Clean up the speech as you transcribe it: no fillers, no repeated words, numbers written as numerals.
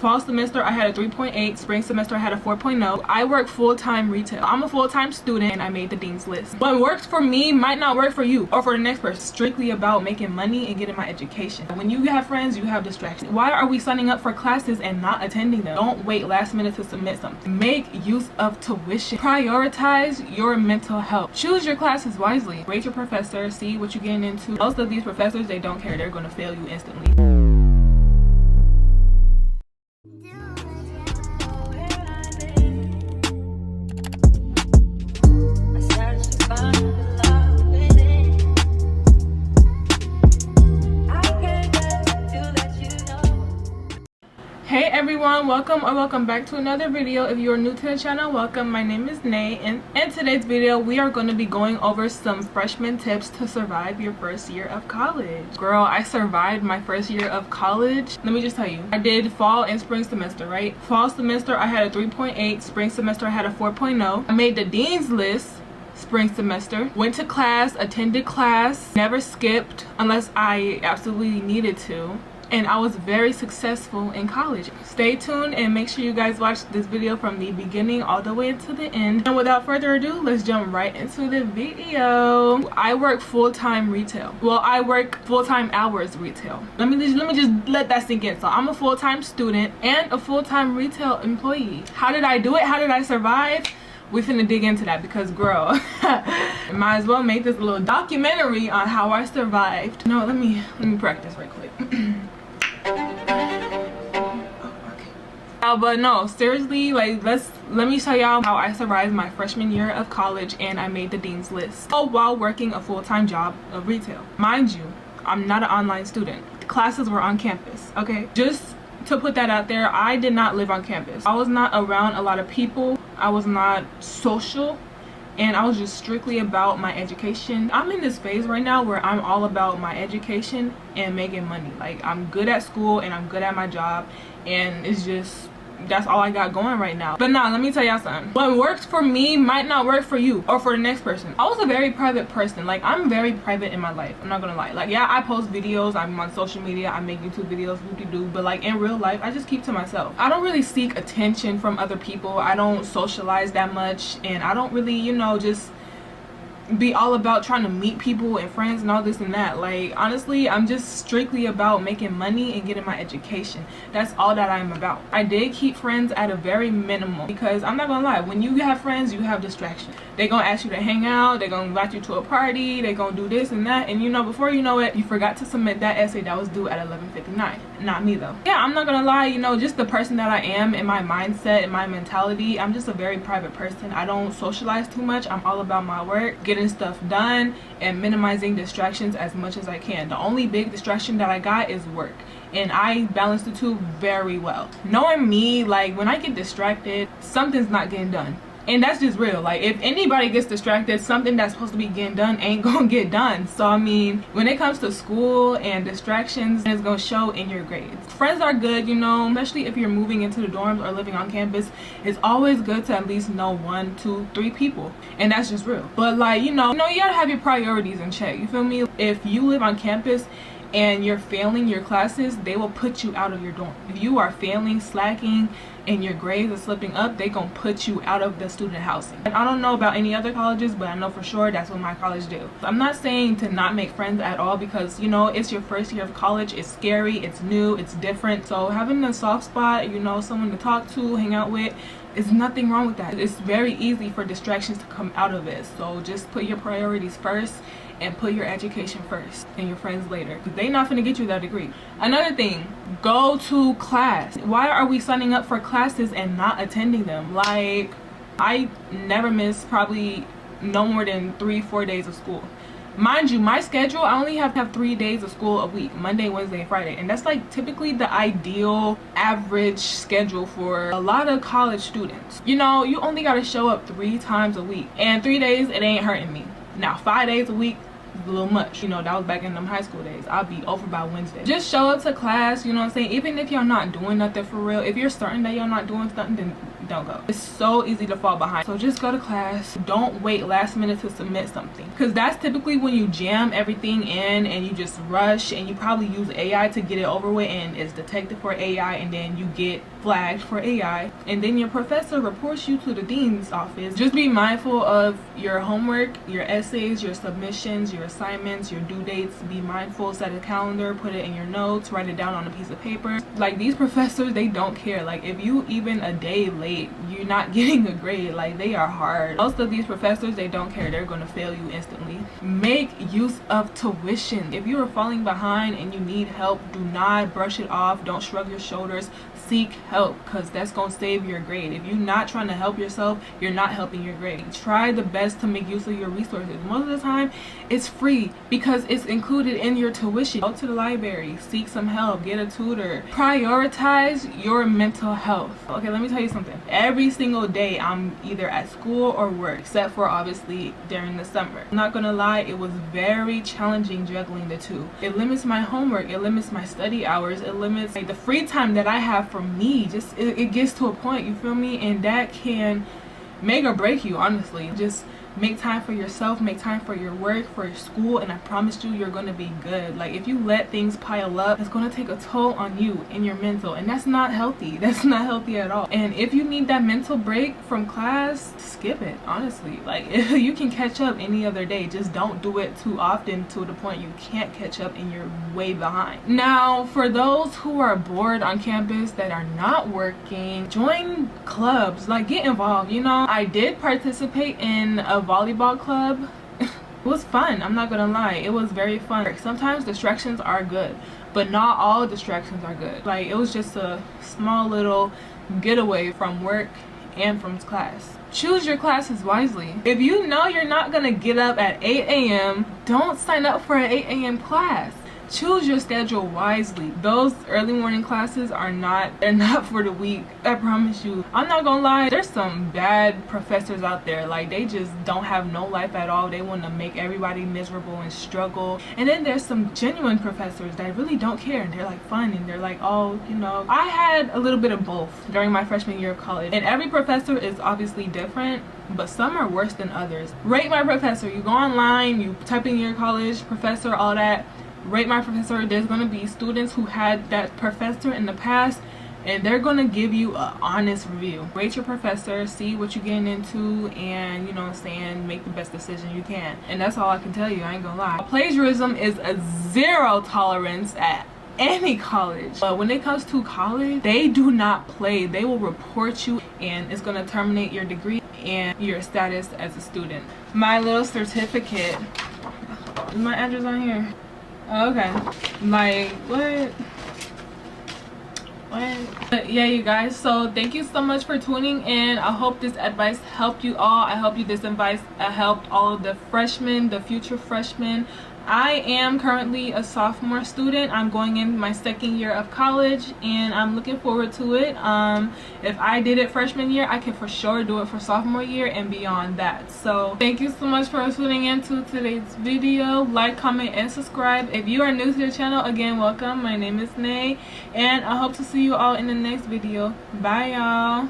Fall semester I had a 3.8, spring semester I had a 4.0. I work full-time retail. I'm a full-time student and I made the dean's list. What works for me might not work for you or for the next person. Strictly about making money and getting my education. When you have friends, you have distractions. Why are we signing up for classes and not attending them? Don't wait last minute to submit something. Make use of tuition. Prioritize your mental health. Choose your classes wisely. Rate your professor, see what you're getting into. Most of these professors, they don't care. They're going to fail you instantly. Hey everyone, welcome back to another video. If you are new to the channel, welcome. My name is Nay, and in today's video we are going to be going over some freshman tips to survive your first year of college. Girl, I survived my first year of college. Let me just tell you, I did fall and spring semester, right? Fall semester I had a 3.8, spring semester I had a 4.0. I made the dean's list spring semester, went to class, attended class, never skipped unless I absolutely needed to, and I was very successful in college. Stay tuned and make sure you guys watch this video from the beginning all the way to the end. And without further ado, let's jump right into the video. I work full-time retail. Well, I work full-time hours retail. Let me just let that sink in. So I'm a full-time student and a full-time retail employee. How did I do it? How did I survive? We finna dig into that because, girl, might as well make this little documentary on how I survived. No, let me practice right quick. But no, seriously, like let me tell y'all how I survived my freshman year of college and I made the dean's list while working a full-time job of retail. Mind you, I'm not an online student. Classes were on campus, okay? Just to put that out there, I did not live on campus. I was not around a lot of people. I was not social, and I was just strictly about my education. I'm in this phase right now where I'm all about my education and making money. Like, I'm good at school and I'm good at my job, and it's just, that's all I got going right now. But now, let me tell y'all something. What works for me might not work for you or for the next person. I was a very private person. Like, I'm very private in my life. I'm not gonna lie. Like, yeah, I post videos. I'm on social media. I make YouTube videos, whoop-de-doo. But like, in real life, I just keep to myself. I don't really seek attention from other people. I don't socialize that much. And I don't really, you know, just be all about trying to meet people and friends and all this and that. Like, honestly, I'm just strictly about making money and getting my education. That's all that I'm about. I did keep friends at a very minimum because I'm not gonna lie, when you have friends, you have distractions. They're gonna ask you to hang out, they're gonna invite you to a party, they're gonna do this and that, and you know, before you know it, you forgot to submit that essay that was due at 11:59. Not me though. Yeah, I'm not gonna lie, you know, just the person that I am and my mindset and my mentality, I'm just a very private person. I don't socialize too much. I'm all about my work, getting stuff done, and minimizing distractions as much as I can. The only big distraction that I got is work, and I balance the two very well. Knowing me, like, when I get distracted, something's not getting done. And that's just real. Like, if anybody gets distracted, something that's supposed to be getting done ain't gonna get done. So I mean, when it comes to school and distractions, it's gonna show in your grades. Friends are good, you know, especially if you're moving into the dorms or living on campus. It's always good to at least know 1, 2, 3 people, and that's just real. But like, you know, you gotta have your priorities in check. You feel me? If you live on campus and you're failing your classes, they will put you out of your dorm. If you are failing, slacking, and your grades are slipping up, they gonna put you out of the student housing. And I don't know about any other colleges, but I know for sure that's what my college do. I'm not saying to not make friends at all because, you know, it's your first year of college. It's scary, it's new, it's different. So having a soft spot, you know, someone to talk to, hang out with, is nothing wrong with that. It's very easy for distractions to come out of it. So just put your priorities first and put your education first and your friends later. They not finna get you that degree. Another thing, go to class. Why are we signing up for classes and not attending them? Like, I never miss probably no more than 3-4 days of school. Mind you, my schedule, I only have to have 3 days of school a week, Monday, Wednesday, and Friday, and that's like typically the ideal average schedule for a lot of college students. You know, you only got to show up 3 times a week, and 3 days, it ain't hurting me. Now 5 days a week, a little much. You know, that was back in them high school days. I'll be over by Wednesday. Just show up to class, you know what I'm saying? Even if y'all not doing nothing for real, if you're certain that y'all not doing something, then don't go. It's so easy to fall behind. So just go to class. Don't wait last minute to submit something, because that's typically when you jam everything in and you just rush, and you probably use AI to get it over with, and it's detected for AI, and then you get flagged for AI, and then your professor reports you to the dean's office. Just be mindful of your homework, your essays, your submissions, your assignments, your due dates. Be mindful, set a calendar, put it in your notes, write it down on a piece of paper. Like, these professors, they don't care. Like, if you even a day late, you're not getting a grade. Like, they are hard. Most of these professors, they don't care. They're going to fail you instantly. Make use of tuition. If you are falling behind and you need help, do not brush it off. Don't shrug your shoulders. Seek help, because that's going to save your grade. If you're not trying to help yourself, you're not helping your grade. Try the best to make use of your resources. Most of the time, it's free because it's included in your tuition. Go to the library, seek some help, get a tutor. Prioritize your mental health. Okay, let me tell you something. Every single day, I'm either at school or work, except for obviously during the summer. I'm not gonna lie, it was very challenging juggling the two. It limits my homework, it limits my study hours, it limits the free time that I have for me. Just it gets to a point, you feel me, and that can make or break you, honestly. Just make time for yourself, make time for your work, for your school, and I promise you, you're gonna be good. Like, if you let things pile up, it's gonna take a toll on you and your mental, and that's not healthy. That's not healthy at all. And if you need that mental break from class, skip it, honestly. Like, if you can catch up any other day, just don't do it too often to the point you can't catch up and you're way behind. Now, for those who are bored on campus that are not working, join clubs. Like, get involved. You know, I did participate in a volleyball club. It was fun, I'm not gonna lie. It was very fun. Sometimes distractions are good, but not all distractions are good. Like, it was just a small little getaway from work and from class. Choose your classes wisely. If you know you're not gonna get up at 8 a.m., don't sign up for an 8 a.m. class. Choose your schedule wisely. Those early morning classes they're not for the weak. I promise you. I'm not gonna lie, there's some bad professors out there. Like, they just don't have no life at all. They want to make everybody miserable and struggle. And then there's some genuine professors that really don't care, and they're like fun, and they're like, oh, you know. I had a little bit of both during my freshman year of college, and every professor is obviously different, but some are worse than others. Rate my professor. You go online, you type in your college professor, all that. Rate my professor. There's going to be students who had that professor in the past, and they're going to give you an honest review. Rate your professor, see what you're getting into, and, you know what I'm saying, make the best decision you can. And that's all I can tell you, I ain't gonna lie. Plagiarism is a zero tolerance at any college. But when it comes to college, they do not play. They will report you, and it's going to terminate your degree and your status as a student. My little certificate. Is my address on here? Okay, like, what? But yeah, you guys, so thank you so much for tuning in. I hope this advice helped you all. I hope this advice helped all of the freshmen, the future freshmen. I am currently a sophomore student. I'm going in my second year of college, and I'm looking forward to it. If I did it freshman year, I can for sure do it for sophomore year and beyond that. So thank you so much for tuning into today's video. Like, comment, and subscribe. If you are new to the channel, again, welcome. My name is Nay, and I hope to see you all in the next video. Bye, y'all.